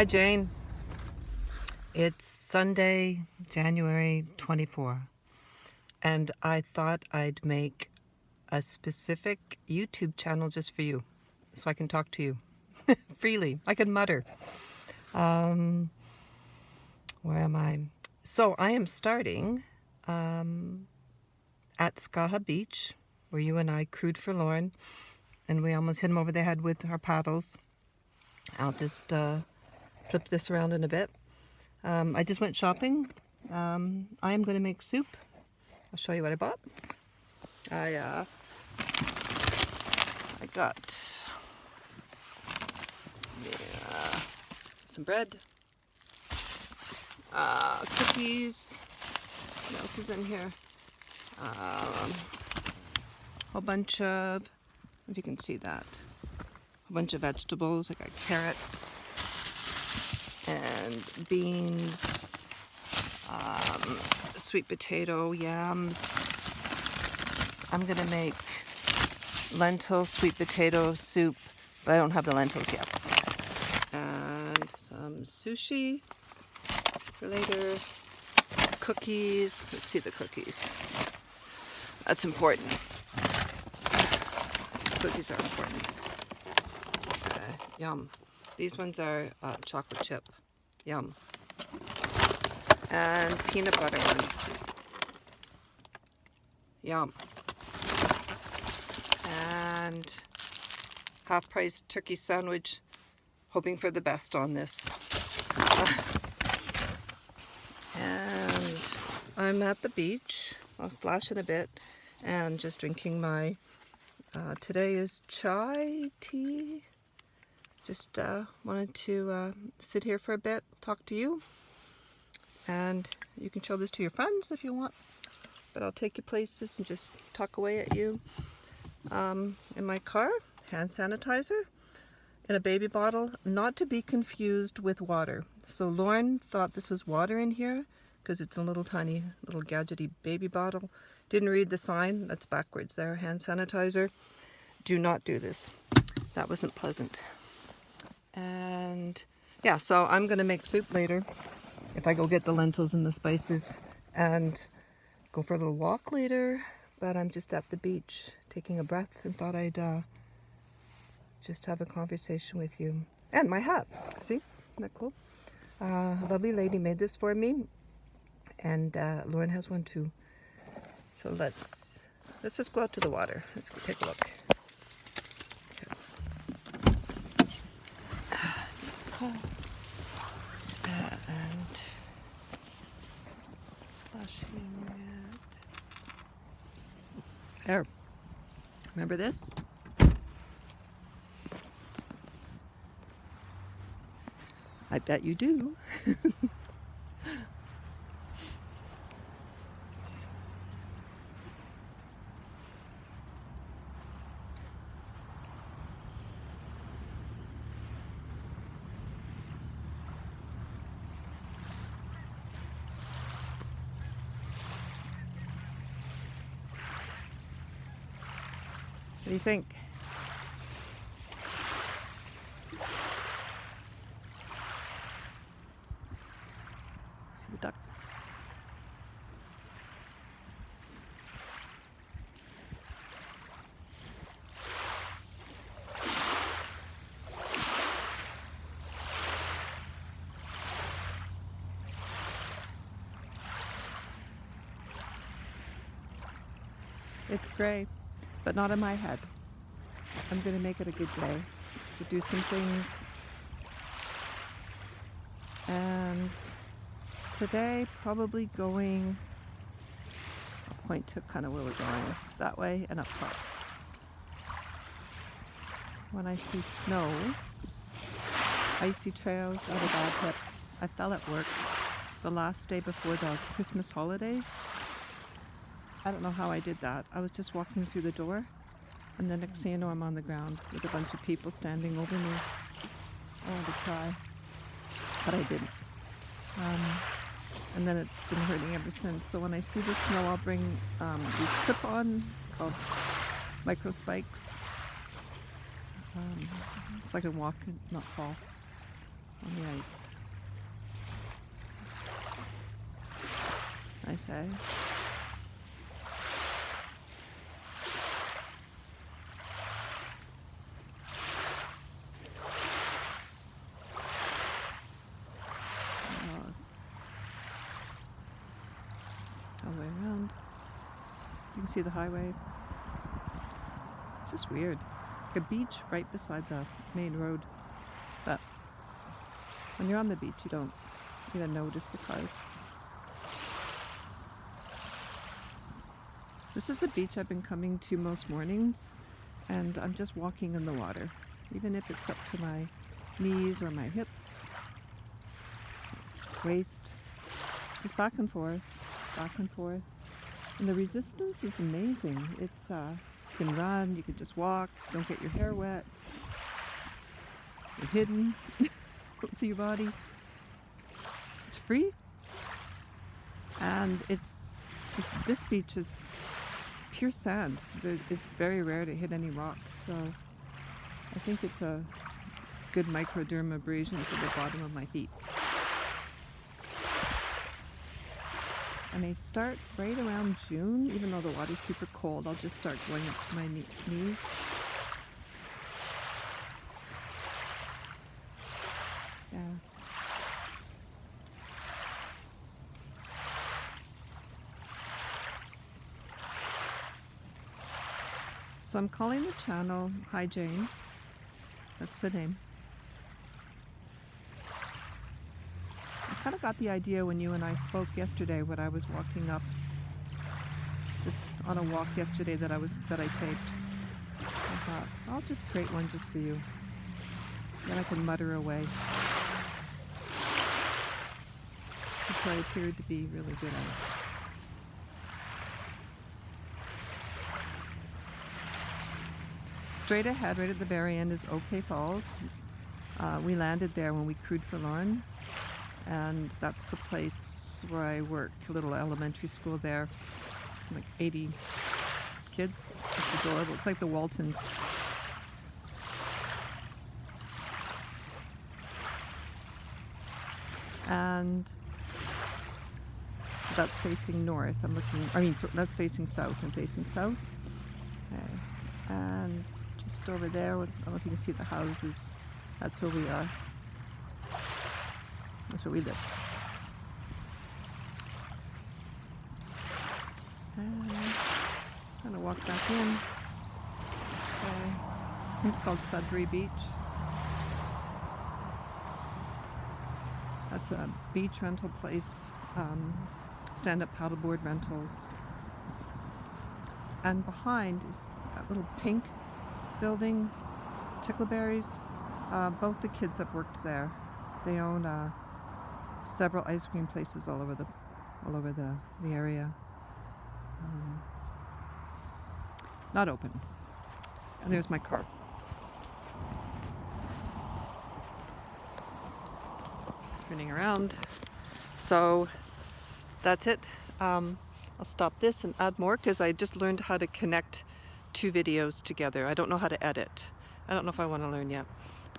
Hi Jane. It's Sunday, January 24, and I thought I'd make a specific YouTube channel just for you so I can talk to you freely. I can mutter. Where am I? So I am starting at Skaha Beach, where you and I crewed for Lauren, and we almost hit him over the head with our paddles. I'll just flip this around in a bit. I just went shopping. I am going to make soup. I'll show you what I bought. I got some bread, cookies. What else is in here? A whole bunch of, if you can see that, a bunch of vegetables. I got carrots and beans, sweet potato, yams. I'm gonna make lentil sweet potato soup, but I don't have the lentils yet. And some sushi for later. Cookies. Let's see the cookies. That's important. Cookies are important. Yum. These ones are chocolate chip. Yum. And peanut butter ones. Yum. And half-price turkey sandwich. Hoping for the best on this. And I'm at the beach. I'll flash in a bit. And just drinking my, today is chai tea. Just wanted to sit here for a bit, talk to you. And you can show this to your friends if you want. But I'll take you places and just talk away at you. In my car, hand sanitizer in a baby bottle, not to be confused with water. So Lauren thought this was water in here because it's a little tiny, little gadgety baby bottle. Didn't read the sign. That's backwards there. Hand sanitizer. Do not do this. That wasn't pleasant. And yeah, so I'm going to make soup later if I go get the lentils and the spices and go for a little walk later. But I'm just at the beach taking a breath and thought I'd just have a conversation with you. And my hat. See? Isn't that cool? A lovely lady made this for me. And Lauren has one too. So let's just go out to the water. Let's go take a look. And flashing it. There. Remember this? I bet you do. What do you think? See the ducks. It's gray, but not in my head. I'm going to make it a good day. To do some things. And today, probably going, I'll point to kind of where we're going, that way and up top. When I see snow, icy trails, I have a bad hip. I fell at work the last day before the Christmas holidays. I don't know how I did that. I was just walking through the door, and the next thing you know, I'm on the ground with a bunch of people standing over me. I wanted to cry, but I didn't. And then it's been hurting ever since. So when I see the snow, I'll bring these clip-on called micro spikes, so I can walk and not fall. on the ice. Nice, eh? All the way around. You can see the highway. It's just weird. Like a beach right beside the main road. But when you're on the beach, you don't even notice the cars. This is a beach I've been coming to most mornings, and I'm just walking in the water, even if it's up to my knees or my hips, waist, just back and forth, back and forth. And the resistance is amazing. It's you can run, you can just walk, don't get your hair wet, you're hidden, don't see your body. It's free, and this beach is pure sand. It's very rare to hit any rock, so I think it's a good microdermabrasion for the bottom of my feet. And I start right around June, even though the water's super cold. I'll just start going up to my knees. Yeah. So I'm calling the channel Hi Jane. That's the name. I kind of got the idea when you and I spoke yesterday when I was walking up, just on a walk yesterday that I taped. I thought, I'll just create one just for you. Then I can mutter away. Which I appeared to be really good at. Straight ahead, right at the very end, is OK Falls. We landed there when we crewed for Lauren, and that's the place where I work, a little elementary school there, like 80 kids. It's just adorable. It's like the Waltons. And that's facing north. That's facing south. I'm facing south. Okay. And just over there, I don't know if you can see the houses. That's where we are. That's where we live. And I'm gonna walk back in. Okay. It's called Sudbury Beach. That's a beach rental place, stand-up paddleboard rentals. And behind is that little pink building, Tickleberries. Both the kids have worked there. They own several ice cream places all over the area. Not open. And there's my car. Turning around. So that's it. I'll stop this and add more because I just learned how to connect two videos together. I don't know how to edit. I don't know if I want to learn yet,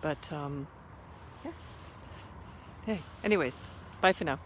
but yeah. Hey, anyways, bye for now.